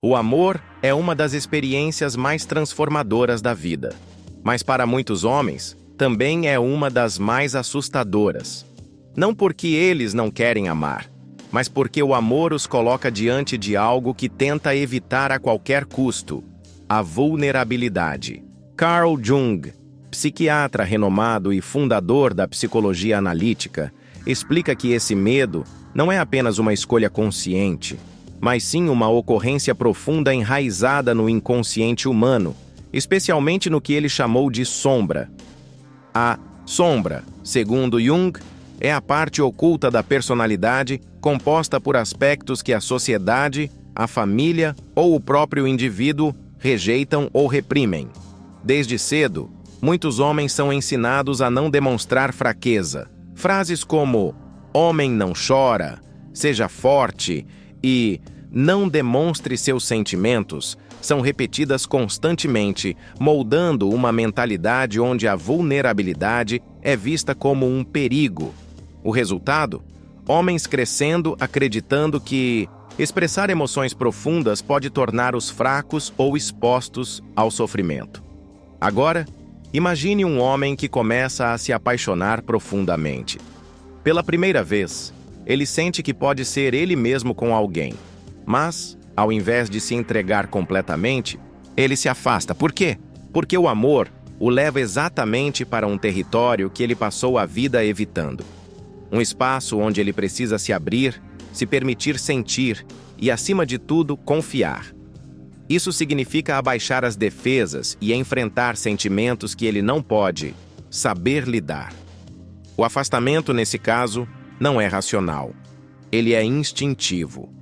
O amor é uma das experiências mais transformadoras da vida. Mas para muitos homens, também é uma das mais assustadoras. Não porque eles não querem amar, mas porque o amor os coloca diante de algo que tenta evitar a qualquer custo: a vulnerabilidade. Carl Jung, psiquiatra renomado e fundador da psicologia analítica, explica que esse medo não é apenas uma escolha consciente, mas sim uma ocorrência profunda enraizada no inconsciente humano, especialmente no que ele chamou de sombra. A sombra, segundo Jung, é a parte oculta da personalidade composta por aspectos que a sociedade, a família ou o próprio indivíduo rejeitam ou reprimem. Desde cedo, muitos homens são ensinados a não demonstrar fraqueza. Frases como "homem não chora", "seja forte" e "não demonstre seus sentimentos" são repetidas constantemente, moldando uma mentalidade onde a vulnerabilidade é vista como um perigo. O resultado? Homens crescendo acreditando que expressar emoções profundas pode torná-los fracos ou expostos ao sofrimento. Agora, imagine um homem que começa a se apaixonar profundamente. Pela primeira vez, ele sente que pode ser ele mesmo com alguém. Mas, ao invés de se entregar completamente, ele se afasta. Por quê? Porque o amor o leva exatamente para um território que ele passou a vida evitando. Um espaço onde ele precisa se abrir, se permitir sentir e, acima de tudo, confiar. Isso significa abaixar as defesas e enfrentar sentimentos que ele não pode saber lidar. O afastamento, nesse caso, não é racional. Ele é instintivo.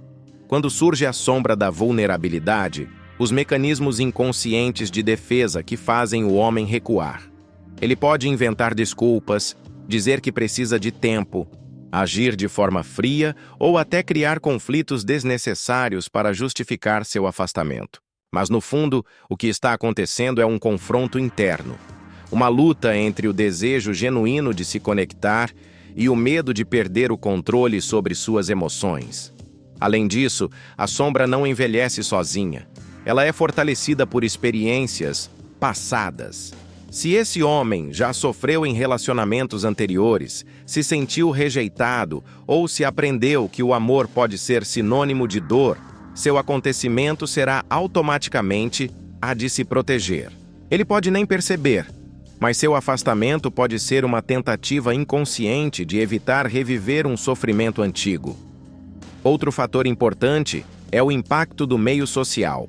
Quando surge a sombra da vulnerabilidade, os mecanismos inconscientes de defesa que fazem o homem recuar. Ele pode inventar desculpas, dizer que precisa de tempo, agir de forma fria ou até criar conflitos desnecessários para justificar seu afastamento. Mas, no fundo, o que está acontecendo é um confronto interno. Uma luta entre o desejo genuíno de se conectar e o medo de perder o controle sobre suas emoções. Além disso, a sombra não envelhece sozinha. Ela é fortalecida por experiências passadas. Se esse homem já sofreu em relacionamentos anteriores, se sentiu rejeitado ou se aprendeu que o amor pode ser sinônimo de dor, seu acontecimento será automaticamente a de se proteger. Ele pode nem perceber, mas seu afastamento pode ser uma tentativa inconsciente de evitar reviver um sofrimento antigo. Outro fator importante é o impacto do meio social.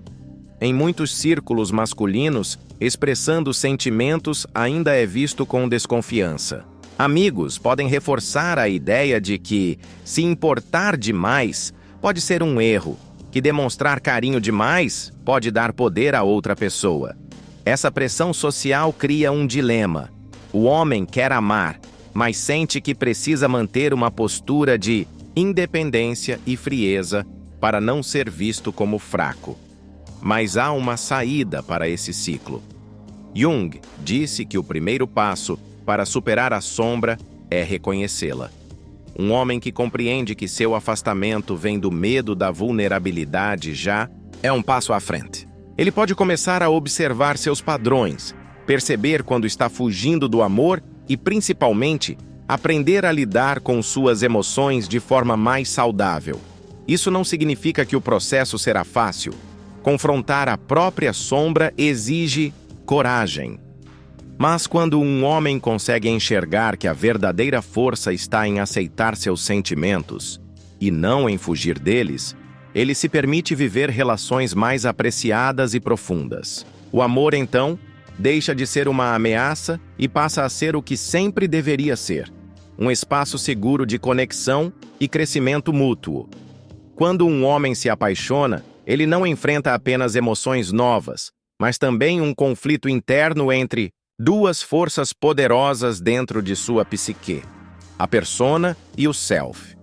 Em muitos círculos masculinos, expressando sentimentos ainda é visto com desconfiança. Amigos podem reforçar a ideia de que se importar demais pode ser um erro, que demonstrar carinho demais pode dar poder a outra pessoa. Essa pressão social cria um dilema. O homem quer amar, mas sente que precisa manter uma postura de independência e frieza para não ser visto como fraco. Mas há uma saída para esse ciclo. Jung disse que o primeiro passo para superar a sombra é reconhecê-la. Um homem que compreende que seu afastamento vem do medo da vulnerabilidade já é um passo à frente. Ele pode começar a observar seus padrões, perceber quando está fugindo do amor e, principalmente, aprender a lidar com suas emoções de forma mais saudável. Isso não significa que o processo será fácil. Confrontar a própria sombra exige coragem. Mas quando um homem consegue enxergar que a verdadeira força está em aceitar seus sentimentos e não em fugir deles, ele se permite viver relações mais apreciadas e profundas. O amor, então, deixa de ser uma ameaça e passa a ser o que sempre deveria ser: um espaço seguro de conexão e crescimento mútuo. Quando um homem se apaixona, ele não enfrenta apenas emoções novas, mas também um conflito interno entre duas forças poderosas dentro de sua psique: a persona e o self.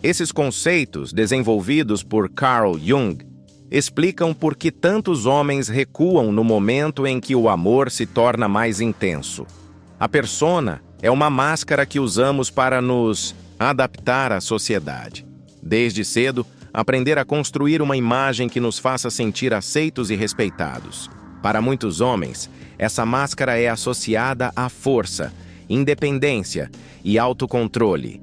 Esses conceitos, desenvolvidos por Carl Jung, explicam por que tantos homens recuam no momento em que o amor se torna mais intenso. A persona é uma máscara que usamos para nos adaptar à sociedade. Desde cedo, aprender a construir uma imagem que nos faça sentir aceitos e respeitados. Para muitos homens, essa máscara é associada à força, independência e autocontrole.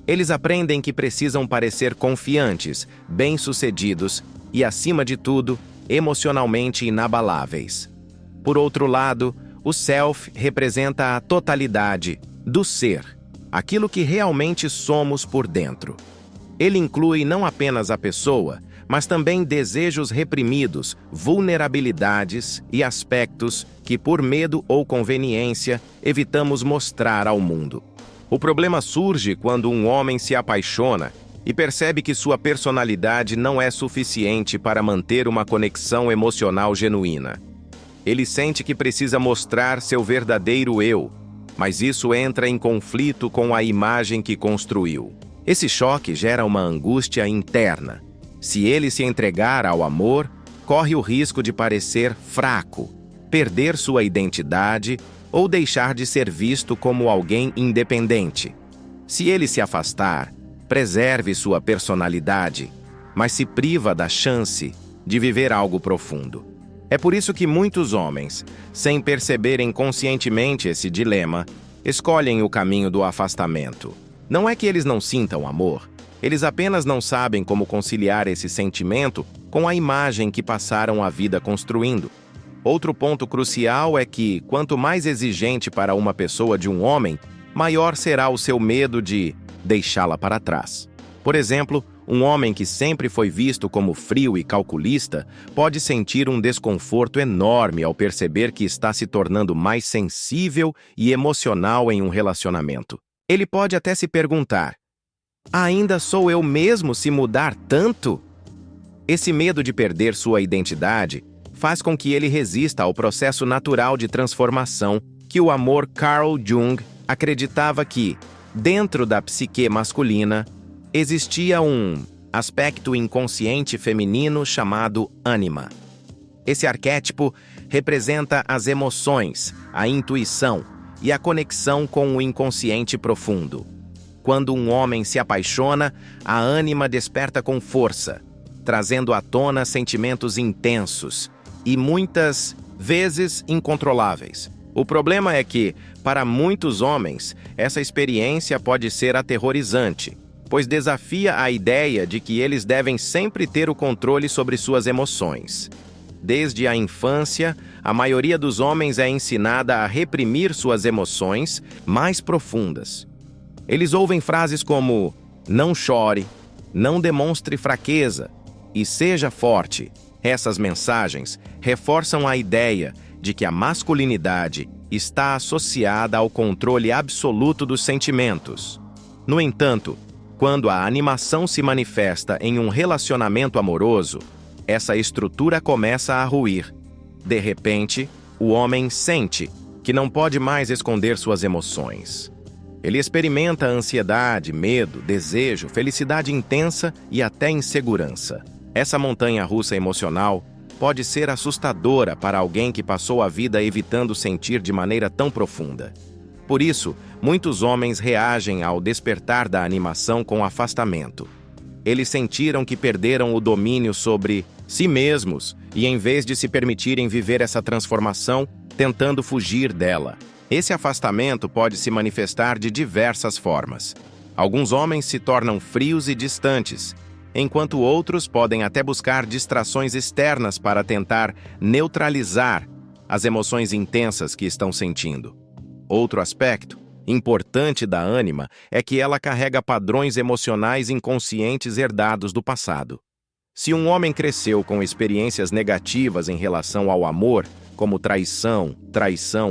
Eles aprendem que precisam parecer confiantes, bem-sucedidos e, acima de tudo, emocionalmente inabaláveis. Por outro lado, o self representa a totalidade do ser, aquilo que realmente somos por dentro. Ele inclui não apenas a pessoa, mas também desejos reprimidos, vulnerabilidades e aspectos que, por medo ou conveniência, evitamos mostrar ao mundo. O problema surge quando um homem se apaixona e percebe que sua personalidade não é suficiente para manter uma conexão emocional genuína. Ele sente que precisa mostrar seu verdadeiro eu, mas isso entra em conflito com a imagem que construiu. Esse choque gera uma angústia interna. Se ele se entregar ao amor, corre o risco de parecer fraco, perder sua identidade ou deixar de ser visto como alguém independente. Se ele se afastar, preserve sua personalidade, mas se priva da chance de viver algo profundo. É por isso que muitos homens, sem perceberem conscientemente esse dilema, escolhem o caminho do afastamento. Não é que eles não sintam amor, eles apenas não sabem como conciliar esse sentimento com a imagem que passaram a vida construindo. Outro ponto crucial é que, quanto mais exigente para uma pessoa de um homem, maior será o seu medo de deixá-la para trás. Por exemplo, um homem que sempre foi visto como frio e calculista pode sentir um desconforto enorme ao perceber que está se tornando mais sensível e emocional em um relacionamento. Ele pode até se perguntar: ainda sou eu mesmo se mudar tanto? Esse medo de perder sua identidade faz com que ele resista ao processo natural de transformação que o amor Carl Jung acreditava que, dentro da psique masculina, existia um aspecto inconsciente feminino chamado ânima. Esse arquétipo representa as emoções, a intuição e a conexão com o inconsciente profundo. Quando um homem se apaixona, a ânima desperta com força, trazendo à tona sentimentos intensos e muitas vezes incontroláveis. O problema é que, para muitos homens, essa experiência pode ser aterrorizante, pois desafia a ideia de que eles devem sempre ter o controle sobre suas emoções. Desde a infância, a maioria dos homens é ensinada a reprimir suas emoções mais profundas. Eles ouvem frases como "não chore", "não demonstre fraqueza" e "seja forte". Essas mensagens reforçam a ideia de que a masculinidade está associada ao controle absoluto dos sentimentos. No entanto, quando a animação se manifesta em um relacionamento amoroso, essa estrutura começa a ruir. De repente, o homem sente que não pode mais esconder suas emoções. Ele experimenta ansiedade, medo, desejo, felicidade intensa e até insegurança. Essa montanha-russa emocional pode ser assustadora para alguém que passou a vida evitando sentir de maneira tão profunda. Por isso, muitos homens reagem ao despertar da animação com afastamento. Eles sentiram que perderam o domínio sobre si mesmos e, em vez de se permitirem viver essa transformação, tentando fugir dela. Esse afastamento pode se manifestar de diversas formas. Alguns homens se tornam frios e distantes, enquanto outros podem até buscar distrações externas para tentar neutralizar as emoções intensas que estão sentindo. Outro aspecto importante da ânima é que ela carrega padrões emocionais inconscientes herdados do passado. Se um homem cresceu com experiências negativas em relação ao amor, como traição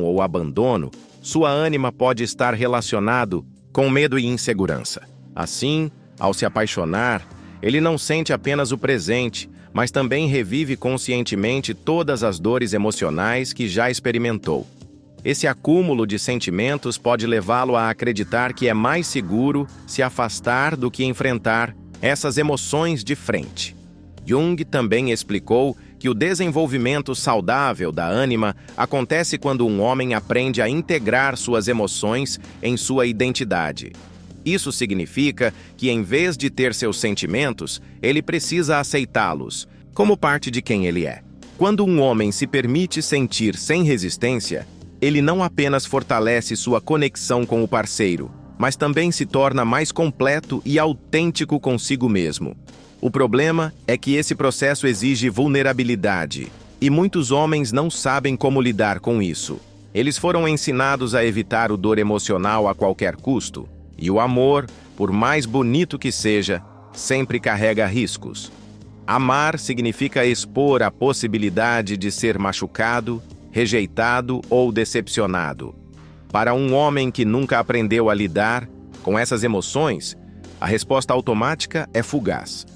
ou abandono, sua ânima pode estar relacionado com medo e insegurança. Assim, ao se apaixonar, ele não sente apenas o presente, mas também revive conscientemente todas as dores emocionais que já experimentou. Esse acúmulo de sentimentos pode levá-lo a acreditar que é mais seguro se afastar do que enfrentar essas emoções de frente. Jung também explicou que o desenvolvimento saudável da ânima acontece quando um homem aprende a integrar suas emoções em sua identidade. Isso significa que, em vez de ter seus sentimentos, ele precisa aceitá-los, como parte de quem ele é. Quando um homem se permite sentir sem resistência, ele não apenas fortalece sua conexão com o parceiro, mas também se torna mais completo e autêntico consigo mesmo. O problema é que esse processo exige vulnerabilidade, e muitos homens não sabem como lidar com isso. Eles foram ensinados a evitar o dor emocional a qualquer custo, e o amor, por mais bonito que seja, sempre carrega riscos. Amar significa expor a possibilidade de ser machucado, rejeitado ou decepcionado. Para um homem que nunca aprendeu a lidar com essas emoções, a resposta automática é fugaz.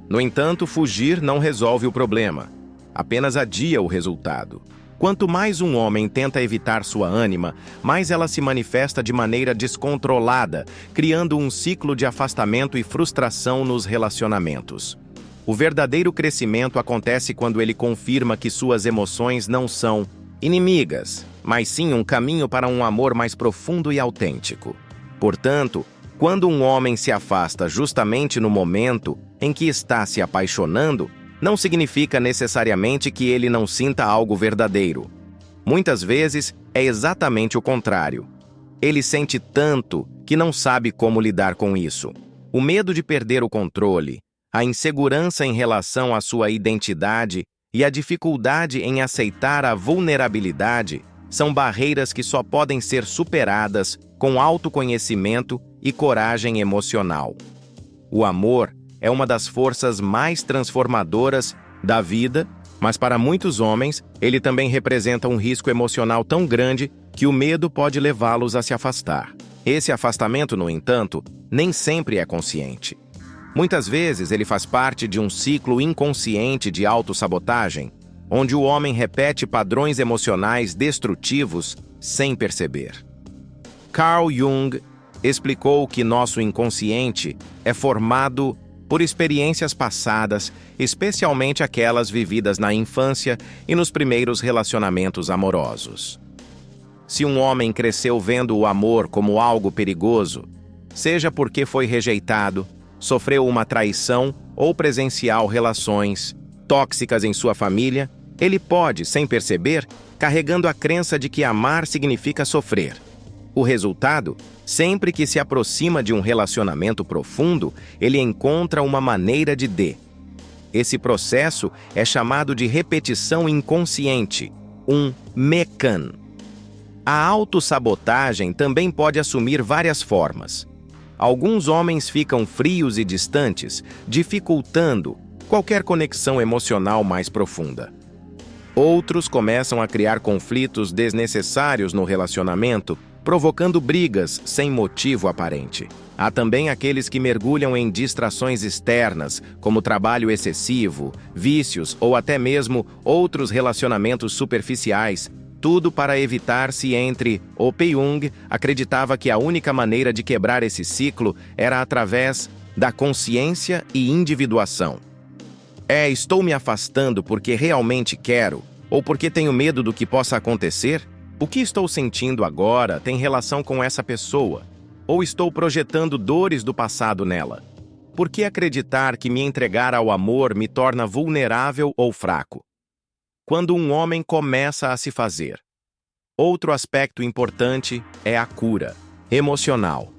No entanto, fugir não resolve o problema, apenas adia o resultado. Quanto mais um homem tenta evitar sua ânima, mais ela se manifesta de maneira descontrolada, criando um ciclo de afastamento e frustração nos relacionamentos. O verdadeiro crescimento acontece quando ele confirma que suas emoções não são inimigas, mas sim um caminho para um amor mais profundo e autêntico. Portanto, quando um homem se afasta justamente no momento em que está se apaixonando, não significa necessariamente que ele não sinta algo verdadeiro. Muitas vezes é exatamente o contrário. Ele sente tanto que não sabe como lidar com isso. O medo de perder o controle, a insegurança em relação à sua identidade e a dificuldade em aceitar a vulnerabilidade são barreiras que só podem ser superadas com autoconhecimento e coragem emocional. O amor é uma das forças mais transformadoras da vida, mas para muitos homens, ele também representa um risco emocional tão grande que o medo pode levá-los a se afastar. Esse afastamento, no entanto, nem sempre é consciente. Muitas vezes ele faz parte de um ciclo inconsciente de autossabotagem, onde o homem repete padrões emocionais destrutivos sem perceber. Carl Jung explicou que nosso inconsciente é formado por experiências passadas, especialmente aquelas vividas na infância e nos primeiros relacionamentos amorosos. Se um homem cresceu vendo o amor como algo perigoso, seja porque foi rejeitado, sofreu uma traição ou presenciou relações tóxicas em sua família, ele pode, sem perceber, carregando a crença de que amar significa sofrer. O resultado, sempre que se aproxima de um relacionamento profundo, ele encontra uma maneira de. Esse processo é chamado de repetição inconsciente, um mecan. A autossabotagem também pode assumir várias formas. Alguns homens ficam frios e distantes, dificultando qualquer conexão emocional mais profunda. Outros começam a criar conflitos desnecessários no relacionamento, provocando brigas sem motivo aparente. Há também aqueles que mergulham em distrações externas, como trabalho excessivo, vícios ou até mesmo outros relacionamentos superficiais, tudo para evitar-se entre. Jung acreditava que a única maneira de quebrar esse ciclo era através da consciência e individuação. Estou me afastando porque realmente quero, ou porque tenho medo do que possa acontecer? O que estou sentindo agora tem relação com essa pessoa? Ou estou projetando dores do passado nela? Por que acreditar que me entregar ao amor me torna vulnerável ou fraco? Quando um homem começa a se fazer. Outro aspecto importante é a cura emocional.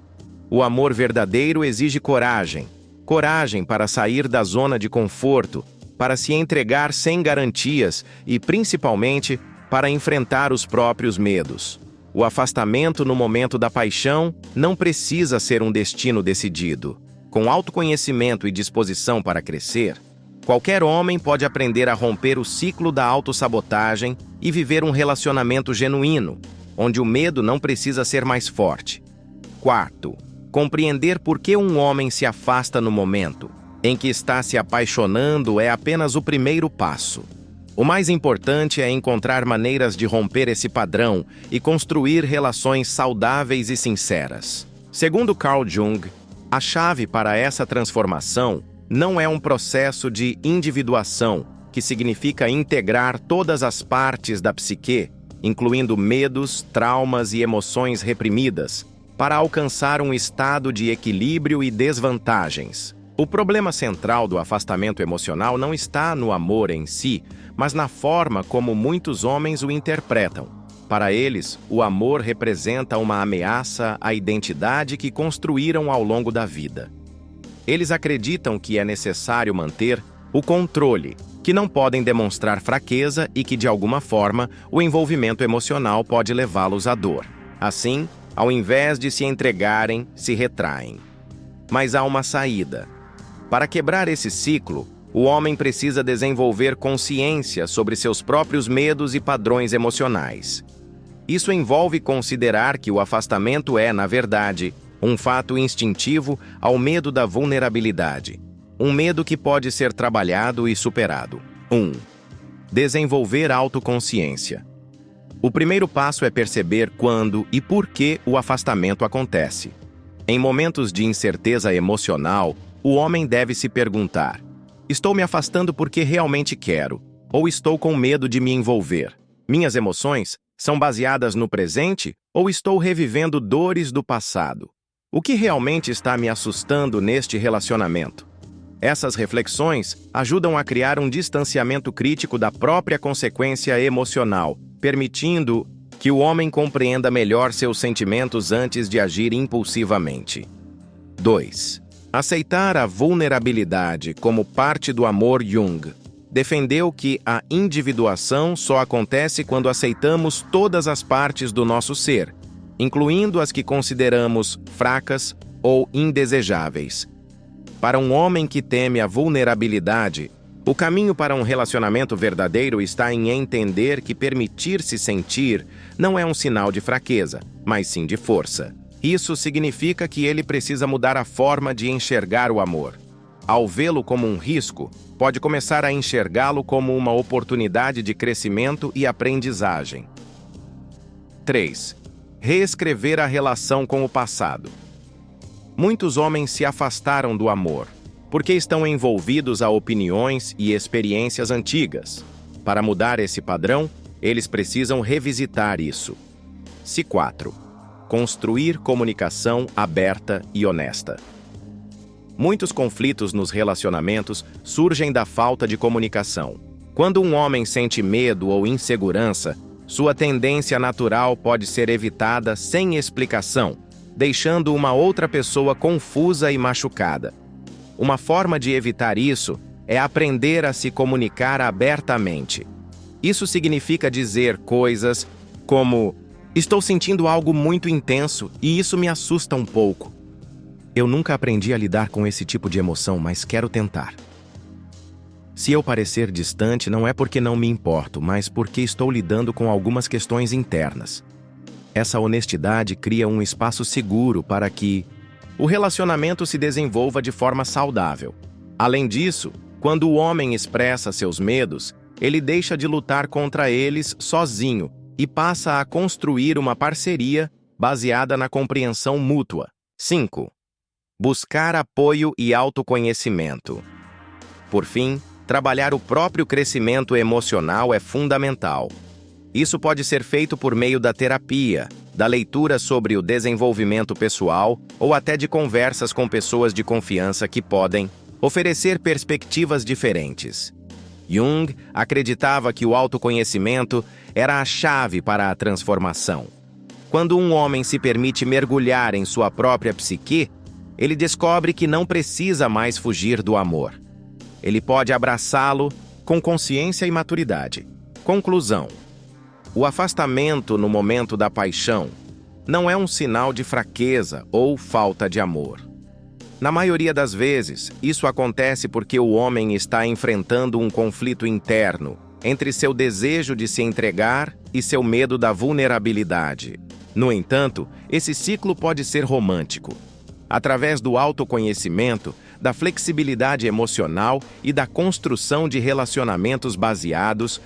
O amor verdadeiro exige coragem. Coragem para sair da zona de conforto, para se entregar sem garantias e, principalmente, para enfrentar os próprios medos. O afastamento no momento da paixão não precisa ser um destino decidido. Com autoconhecimento e disposição para crescer, qualquer homem pode aprender a romper o ciclo da autossabotagem e viver um relacionamento genuíno, onde o medo não precisa ser mais forte. Quarto, compreender por que um homem se afasta no momento em que está se apaixonando é apenas o primeiro passo. O mais importante é encontrar maneiras de romper esse padrão e construir relações saudáveis e sinceras. Segundo Carl Jung, a chave para essa transformação não é um processo de individuação, que significa integrar todas as partes da psique, incluindo medos, traumas e emoções reprimidas, para alcançar um estado de equilíbrio e desvantagens. O problema central do afastamento emocional não está no amor em si, mas na forma como muitos homens o interpretam. Para eles, o amor representa uma ameaça à identidade que construíram ao longo da vida. Eles acreditam que é necessário manter o controle, que não podem demonstrar fraqueza e que, de alguma forma, o envolvimento emocional pode levá-los à dor. Assim, ao invés de se entregarem, se retraem. Mas há uma saída. Para quebrar esse ciclo, o homem precisa desenvolver consciência sobre seus próprios medos e padrões emocionais. Isso envolve considerar que o afastamento é, na verdade, um fato instintivo ao medo da vulnerabilidade. Um medo que pode ser trabalhado e superado. 1. Desenvolver autoconsciência. O primeiro passo é perceber quando e por que o afastamento acontece. Em momentos de incerteza emocional, o homem deve se perguntar: estou me afastando porque realmente quero, ou estou com medo de me envolver? Minhas emoções são baseadas no presente ou estou revivendo dores do passado? O que realmente está me assustando neste relacionamento? Essas reflexões ajudam a criar um distanciamento crítico da própria consequência emocional, permitindo que o homem compreenda melhor seus sentimentos antes de agir impulsivamente. 2. Aceitar a vulnerabilidade como parte do amor. Jung defendeu que a individuação só acontece quando aceitamos todas as partes do nosso ser, incluindo as que consideramos fracas ou indesejáveis. Para um homem que teme a vulnerabilidade, o caminho para um relacionamento verdadeiro está em entender que permitir-se sentir não é um sinal de fraqueza, mas sim de força. Isso significa que ele precisa mudar a forma de enxergar o amor. Ao vê-lo como um risco, pode começar a enxergá-lo como uma oportunidade de crescimento e aprendizagem. 3. Reescrever a relação com o passado. Muitos homens se afastaram do amor, porque estão envolvidos a opiniões e experiências antigas. Para mudar esse padrão, eles precisam revisitar isso. 4. Construir comunicação aberta e honesta. Muitos conflitos nos relacionamentos surgem da falta de comunicação. Quando um homem sente medo ou insegurança, sua tendência natural pode ser evitada sem explicação, deixando uma outra pessoa confusa e machucada. Uma forma de evitar isso é aprender a se comunicar abertamente. Isso significa dizer coisas como: estou sentindo algo muito intenso e isso me assusta um pouco. Eu nunca aprendi a lidar com esse tipo de emoção, mas quero tentar. Se eu parecer distante, não é porque não me importo, mas porque estou lidando com algumas questões internas. Essa honestidade cria um espaço seguro para que o relacionamento se desenvolva de forma saudável. Além disso, quando o homem expressa seus medos, ele deixa de lutar contra eles sozinho e passa a construir uma parceria baseada na compreensão mútua. 5. Buscar apoio e autoconhecimento. Por fim, trabalhar o próprio crescimento emocional é fundamental. Isso pode ser feito por meio da terapia, da leitura sobre o desenvolvimento pessoal ou até de conversas com pessoas de confiança que podem oferecer perspectivas diferentes. Jung acreditava que o autoconhecimento era a chave para a transformação. Quando um homem se permite mergulhar em sua própria psique, ele descobre que não precisa mais fugir do amor. Ele pode abraçá-lo com consciência e maturidade. Conclusão: o afastamento no momento da paixão não é um sinal de fraqueza ou falta de amor. Na maioria das vezes, isso acontece porque o homem está enfrentando um conflito interno entre seu desejo de se entregar e seu medo da vulnerabilidade. No entanto, esse ciclo pode ser romântico. Através do autoconhecimento, da flexibilidade emocional e da construção de relacionamentos baseados